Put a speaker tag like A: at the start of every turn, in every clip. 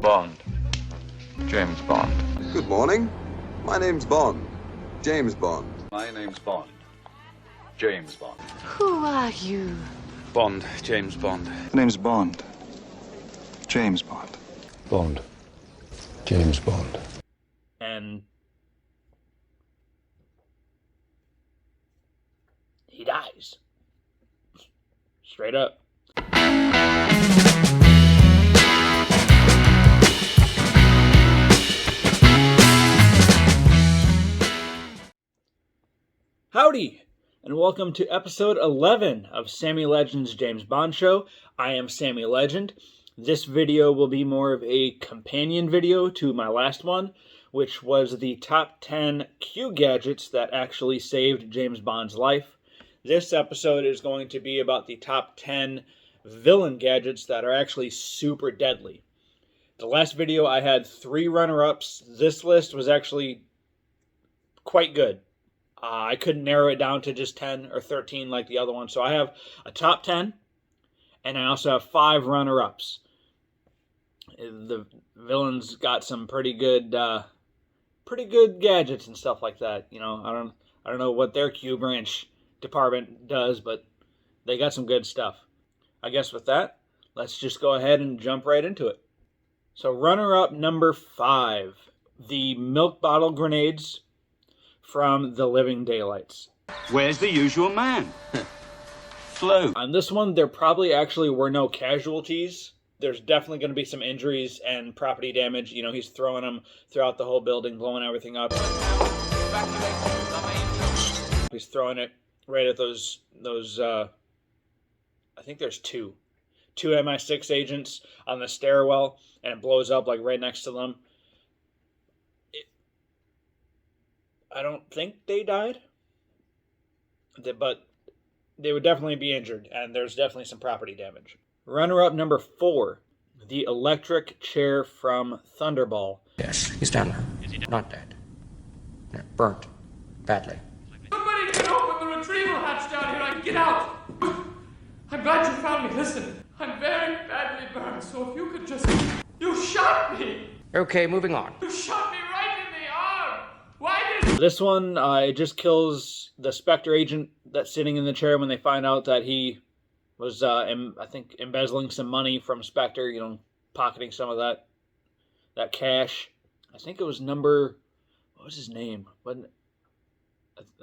A: Bond. James Bond.
B: Good morning. My name's Bond. James Bond.
A: My name's Bond. James Bond.
C: Who are you?
A: Bond. James Bond.
D: The name's Bond. James Bond.
E: Bond. James Bond.
F: And he dies. Straight up. Howdy, and welcome to episode 11 of Sammy Legend's James Bond Show. I am Sammy Legend. This video will be more of a companion video to my last one, which was the top 10 Q gadgets that actually saved James Bond's life. This episode is going to be about the top 10 villain gadgets that are actually super deadly. The last video I had 3 runner-ups. This list was actually quite good. I couldn't narrow it down to just 10 or 13 like the other one. So I have a top 10, and I also have 5 runner-ups. The villains got some pretty good gadgets and stuff like that. You know, I don't know what their Q branch department does, but they got some good stuff. I guess with that, let's just go ahead and jump right into it. So runner-up number 5, the milk bottle grenades from The Living Daylights.
G: Where's the usual man? Flo.
F: On this one, there probably actually were no casualties. There's definitely going to be some injuries and property damage. You know, he's throwing them throughout the whole building, blowing everything up. He's throwing it right at those I think there's two MI6 agents on the stairwell, and it blows up like right next to them. I don't think they died, but they would definitely be injured, and there's definitely some property damage. Runner-up number 4, the electric chair from Thunderball.
H: Yes, he's down now. Not dead. No, burnt. Badly.
I: Somebody can open the retrieval hatch down here. I can get out. I'm glad you found me. Listen, I'm very badly burned, so if you could just... You shot me!
H: Okay, moving on.
I: You shot me right in the arm! Why did...
F: This one, it just kills the Spectre agent that's sitting in the chair when they find out that he was, I think, embezzling some money from Spectre, you know, pocketing some of that cash. I think it was what was his name? I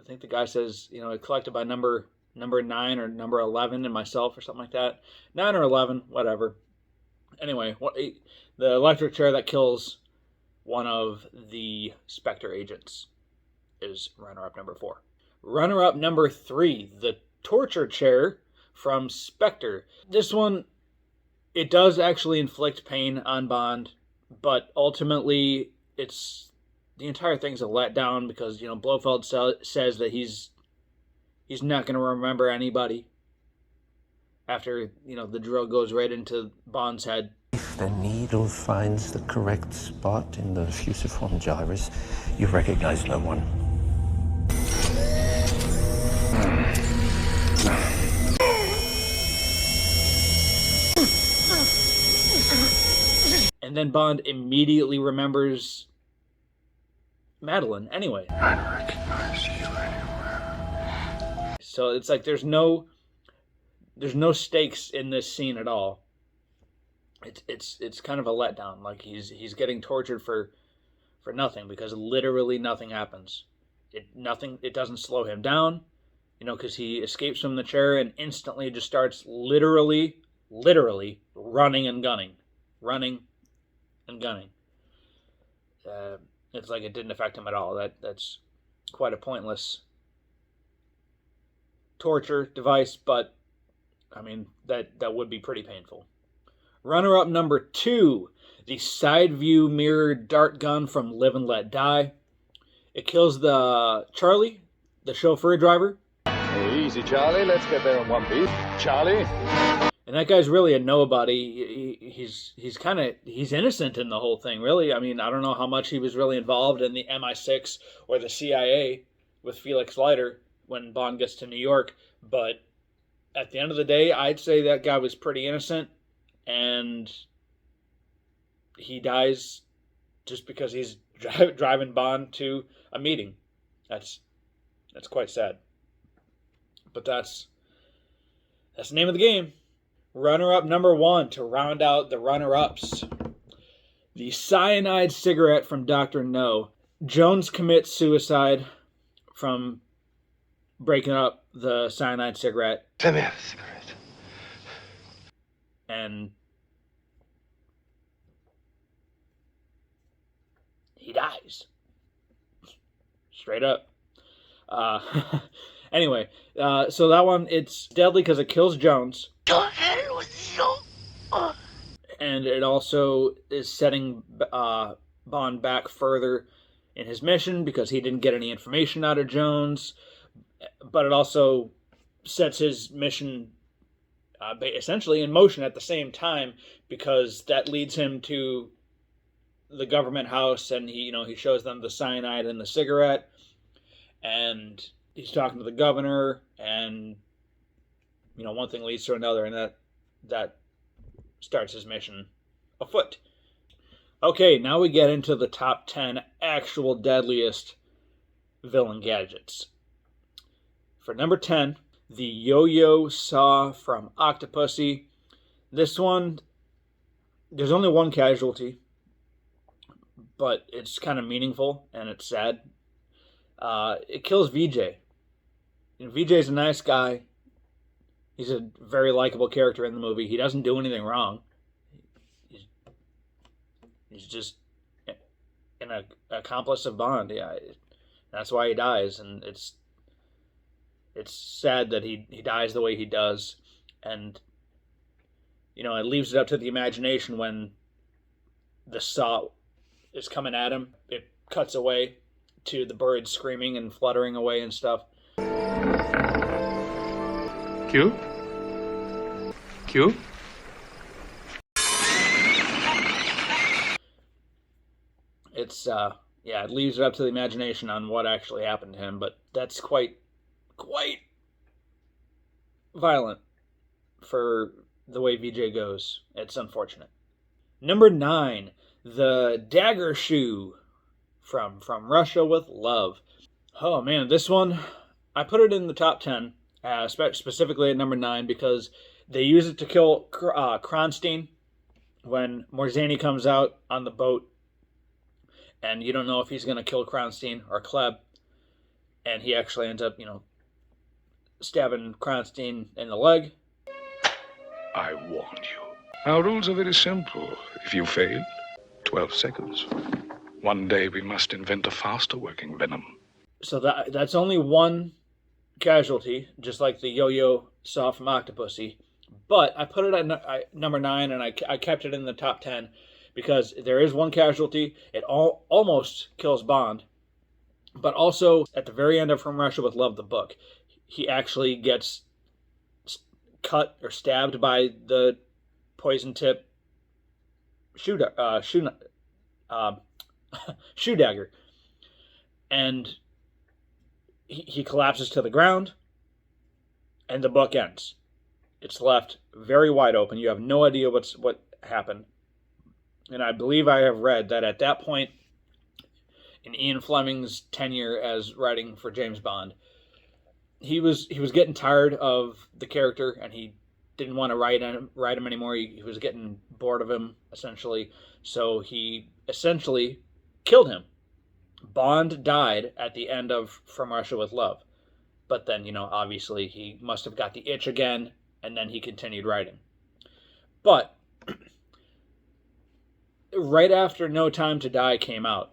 F: think the guy says, you know, it collected by number 9 or number 11 and myself or something like that. 9 or 11, whatever. Anyway, the electric chair that kills one of the Spectre agents is runner-up number 4. Runner-up number 3, the torture chair from Spectre. This one, it does actually inflict pain on Bond, but ultimately, the entire thing's a letdown because, you know, Blofeld says that he's not going to remember anybody after, you know, the drill goes right into Bond's head.
E: If the needle finds the correct spot in the fusiform gyrus, you recognize no one.
F: And then Bond immediately remembers Madeline anyway.
D: I recognize you anywhere.
F: So it's like there's no stakes in this scene at all. It's kind of a letdown. Like he's getting tortured for nothing because literally nothing happens. It doesn't slow him down, you know, because he escapes from the chair and instantly just starts literally running and gunning. It's like it didn't affect him at all. That's quite a pointless torture device, but I mean that would be pretty painful. Runner-up number 2, the side view mirror dart gun from Live and Let Die. It kills the Charlie, the chauffeur driver.
A: Hey, easy, Charlie. Let's get there in one piece. Charlie.
F: And that guy's really a nobody. He's innocent in the whole thing, really. I mean, I don't know how much he was really involved in the MI6 or the CIA with Felix Leiter when Bond gets to New York, but at the end of the day, I'd say that guy was pretty innocent, and he dies just because he's driving Bond to a meeting. That's quite sad. But that's the name of the game. Runner-up number 1 to round out the runner-ups. The Cyanide Cigarette from Dr. No. Jones commits suicide from breaking up the Cyanide Cigarette.
A: Let me have a cigarette.
F: And he dies. Straight up. Anyway, so that one, it's deadly because it kills Jones. And it also is setting Bond back further in his mission because he didn't get any information out of Jones. But it also sets his mission essentially in motion at the same time, because that leads him to the government house, and he shows them the cyanide in the cigarette, and he's talking to the governor, and one thing leads to another, and that starts his mission afoot. Okay, now we get into the top 10 actual deadliest villain gadgets. For number 10, the Yo-Yo Saw from Octopussy. This one, there's only one casualty, but it's kind of meaningful, and it's sad. It kills VJ. And VJ's a nice guy. He's a very likable character in the movie. He doesn't do anything wrong. He's just an accomplice of Bond. Yeah, that's why he dies, and it's sad that he dies the way he does, and it leaves it up to the imagination when the saw is coming at him. It cuts away to the birds screaming and fluttering away and stuff.
G: Q? Q?
F: It's it leaves it up to the imagination on what actually happened to him, but that's quite violent for the way VJ goes. It's unfortunate. Number 9, the Dagger Shoe from Russia with Love. Oh man, this one, I put it in the top 10, specifically at number 9, because they use it to kill Kronstein when Morzani comes out on the boat, and you don't know if he's going to kill Kronstein or Kleb, and he actually ends up, stabbing Kronstein in the leg.
C: I warned you. Our rules are very simple. If you fail, 12 seconds. One day we must invent a faster working venom.
F: So that's only one casualty, just like the Yo-Yo Saw from Octopussy. But I put it at number 9, and I kept it in the top 10 because there is one casualty. It almost kills Bond. But also, at the very end of From Russia with Love, the book, he actually gets cut or stabbed by the poison tip shoe dagger. And he collapses to the ground, and the book ends. It's left very wide open. You have no idea what happened. And I believe I have read that at that point in Ian Fleming's tenure as writing for James Bond, he was getting tired of the character, and he didn't want to write him anymore. He was getting bored of him, essentially. So he essentially killed him. Bond died at the end of From Russia with Love. But then, obviously he must have got the itch again, and then he continued writing. But right after No Time to Die came out,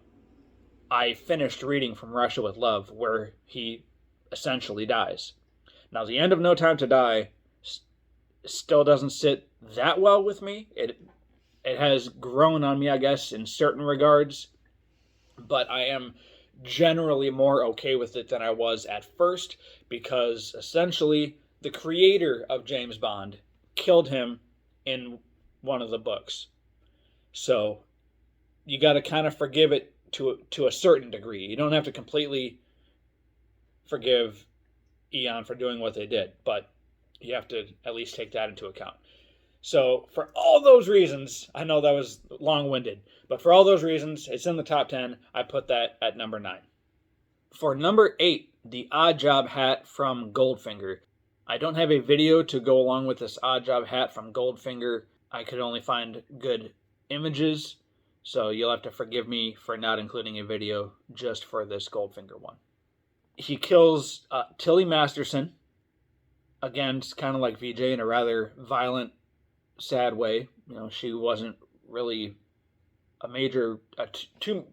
F: I finished reading From Russia with Love, where he essentially dies. Now, the end of No Time to Die still doesn't sit that well with me. It has grown on me, I guess, in certain regards, but I am generally more okay with it than I was at first, because essentially the creator of James Bond killed him in one of the books. So you got to kind of forgive it to a certain degree. You don't have to completely forgive Eon for doing what they did, but you have to at least take that into account. So for all those reasons, I know that was long-winded, but for all those reasons, it's in the top 10. I put that at number 9. For number 8, the Odd Job hat from Goldfinger. I don't have a video to go along with this Odd Job hat from Goldfinger. I could only find good images, so you'll have to forgive me for not including a video just for this Goldfinger one. He kills Tilly Masterson. Again, it's kind of like VJ in a rather violent, sad way. You know, she wasn't really a major, too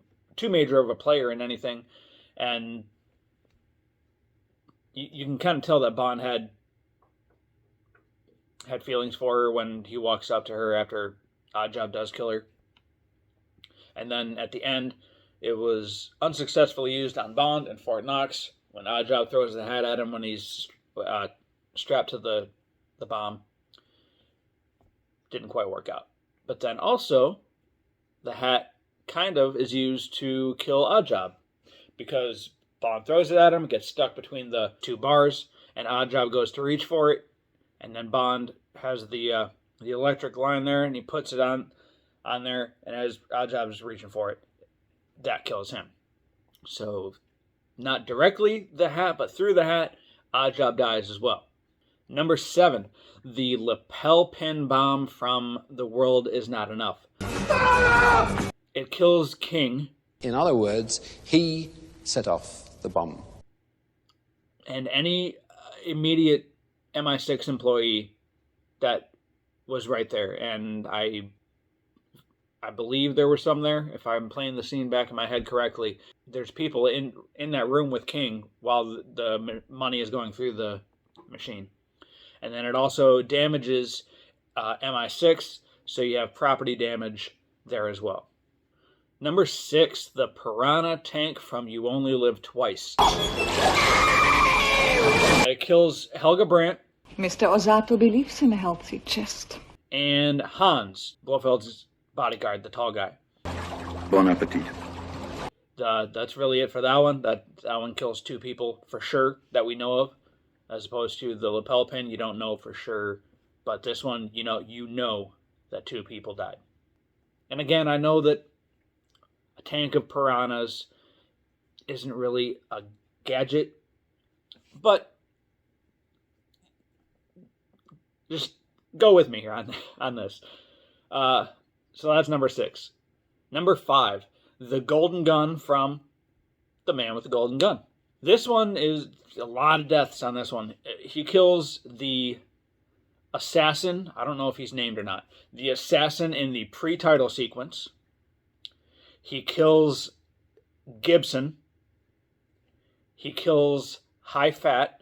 F: major of a player in anything, and you can kind of tell that Bond had feelings for her when he walks up to her after Oddjob does kill her. And then at the end, it was unsuccessfully used on Bond in Fort Knox when Oddjob throws the hat at him when he's strapped to the bomb. Didn't quite work out. But then also, the hat kind of is used to kill Oddjob, because Bond throws it at him, gets stuck between the two bars, and Oddjob goes to reach for it, and then Bond has the electric line there, and he puts it on there, and as Oddjob is reaching for it, that kills him. So, not directly the hat, but through the hat, Oddjob dies as well. Number 7, the Lapel Pen Bomb from The World Is Not Enough. It kills King.
J: In other words, he set off the bomb.
F: And any immediate MI6 employee that was right there. And I believe there were some there. If I'm playing the scene back in my head correctly, there's people in that room with King while the money is going through the machine. And then it also damages MI6, so you have property damage there as well. Number 6, the Piranha Tank from You Only Live Twice. It kills Helga Brandt.
K: Mr. Osato believes in a healthy chest.
F: And Hans, Blofeld's bodyguard, the tall guy.
D: Bon appetit.
F: That's really it for that one. That one kills 2 people for sure that we know of. As opposed to the lapel pin, you don't know for sure. But this one, you know that 2 people died. And again, I know that a tank of piranhas isn't really a gadget, but just go with me here on this. So that's number 6. Number 5, the golden gun from The Man with the Golden Gun. This one is a lot of deaths on this one. He kills the assassin. I don't know if he's named or not. The assassin in the pre-title sequence. He kills Gibson. He kills High Fat.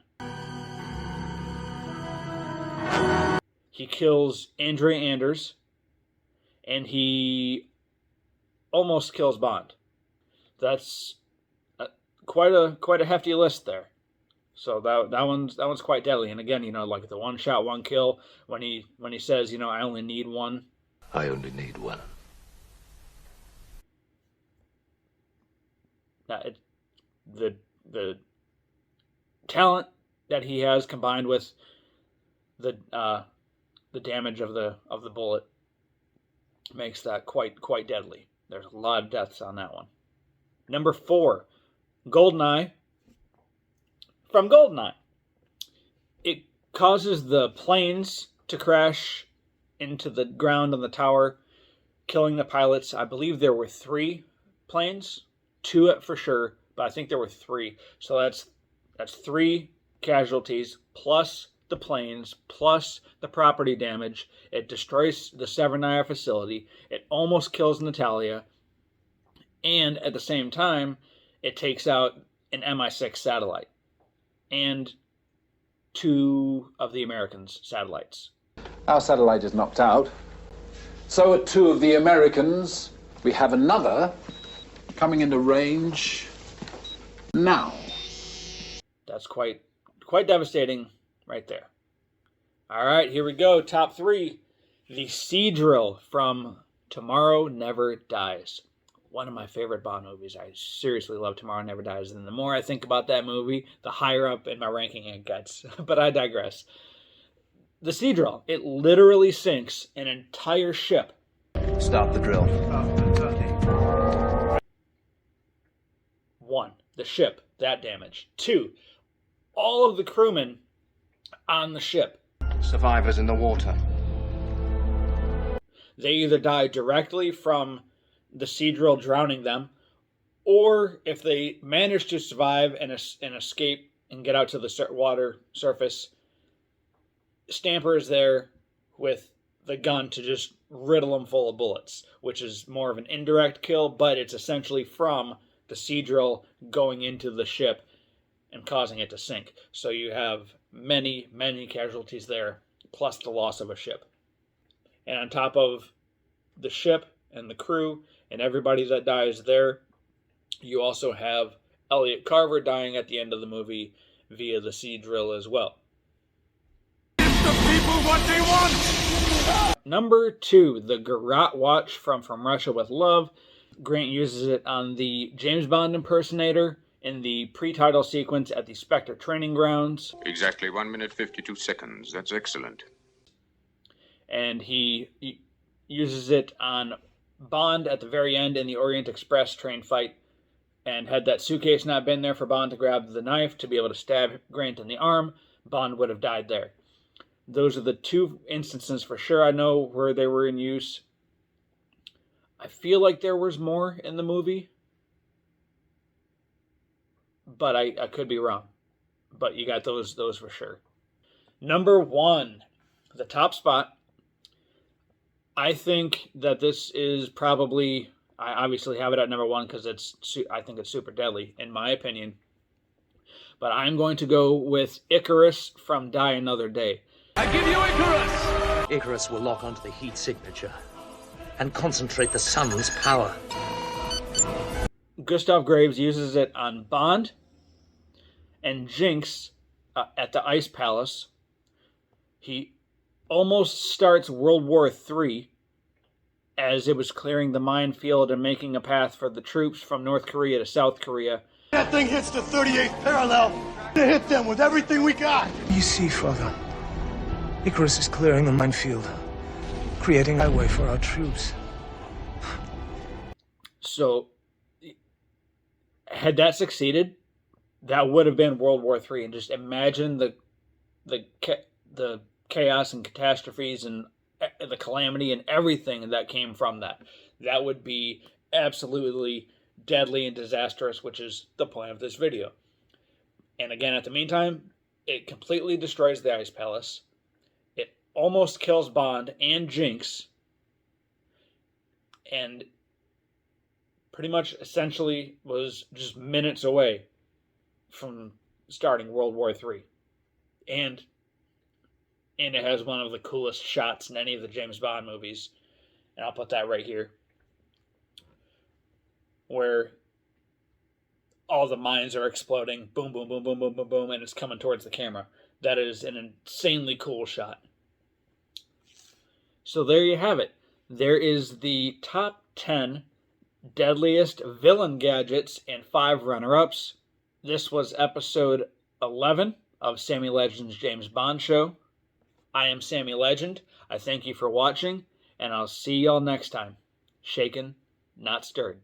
F: He kills Andrea Anders. And he almost kills Bond. That's quite a hefty list there. So that one's quite deadly. And again, like the one shot, one kill. When he says, I only need one.
L: I only need one.
F: The talent that he has combined with the damage of the bullet makes that quite deadly. There's a lot of deaths on that one. Number 4, GoldenEye from GoldenEye. It causes the planes to crash into the ground on the tower, killing the pilots. I believe there were 3 planes, 2 for sure, but I think there were 3. So that's 3 casualties plus the planes plus the property damage. It destroys the Severnaya facility. It almost kills Natalia, and at the same time, it takes out an MI6 satellite and 2 of the Americans' satellites.
M: Our satellite is knocked out. So are 2 of the Americans. We have another coming into range now.
F: That's quite devastating right there. All right, here we go. Top 3. The Sea Drill from Tomorrow Never Dies. One of my favorite Bond movies. I seriously love Tomorrow Never Dies. And the more I think about that movie, the higher up in my ranking it gets. But I digress. the Seadrill. It literally sinks an entire ship.
L: Stop the drill.
F: One, the ship, that damage. Two, all of the crewmen on the ship.
L: Survivors in the water.
F: They either die directly from the Seadrill drowning them, or if they manage to survive and escape and get out to the water surface, Stamper is there with the gun to just riddle them full of bullets, which is more of an indirect kill, but it's essentially from the Seadrill going into the ship and causing it to sink. So you have many, many casualties there, plus the loss of a ship. And on top of the ship and the crew and everybody that dies there, you also have Elliot Carver dying at the end of the movie via the Seadrill as well.
I: Give the people what they want!
F: Number 2, the Garrote Watch from Russia with Love. Grant uses it on the James Bond impersonator in the pre-title sequence at the Spectre training grounds.
N: Exactly 1 minute 52 seconds. That's excellent.
F: And he uses it on Bond at the very end in the Orient Express train fight. And had that suitcase not been there for Bond to grab the knife to be able to stab Grant in the arm, Bond would have died there. Those are the 2 instances for sure I know where they were in use. I feel like there was more in the movie, but I could be wrong. But you got those for sure. Number 1, the top spot. I think that this is probably, I obviously have it at number 1 because I think it's super deadly, in my opinion. But I'm going to go with Icarus from Die Another Day.
I: I give you Icarus!
O: Icarus will lock onto the heat signature and concentrate the sun's power.
F: Gustav Graves uses it on Bond and Jinx at the Ice Palace. He almost starts World War III as it was clearing the minefield and making a path for the troops from North Korea to South Korea.
P: That thing hits the 38th parallel. To hit them with everything we got.
Q: You see, Father, Icarus is clearing the minefield, creating a highway for our troops.
F: So, had that succeeded, that would have been World War III. And just imagine the chaos and catastrophes and the calamity and everything that came from that. That would be absolutely deadly and disastrous, which is the point of this video. And again, at the meantime, it completely destroys the Ice Palace. It almost kills Bond and Jinx. And pretty much essentially was just minutes away from starting World War III. And it has one of the coolest shots in any of the James Bond movies. And I'll put that right here. Where all the mines are exploding. Boom, boom, boom, boom, boom, boom, boom. And it's coming towards the camera. That is an insanely cool shot. So there you have it. There is the top 10 deadliest villain gadgets and 5 runner-ups. This was episode 11 of Sammy Legend's James Bond Show. I am Sammy Legend. I thank you for watching, and I'll see y'all next time. Shaken, not stirred.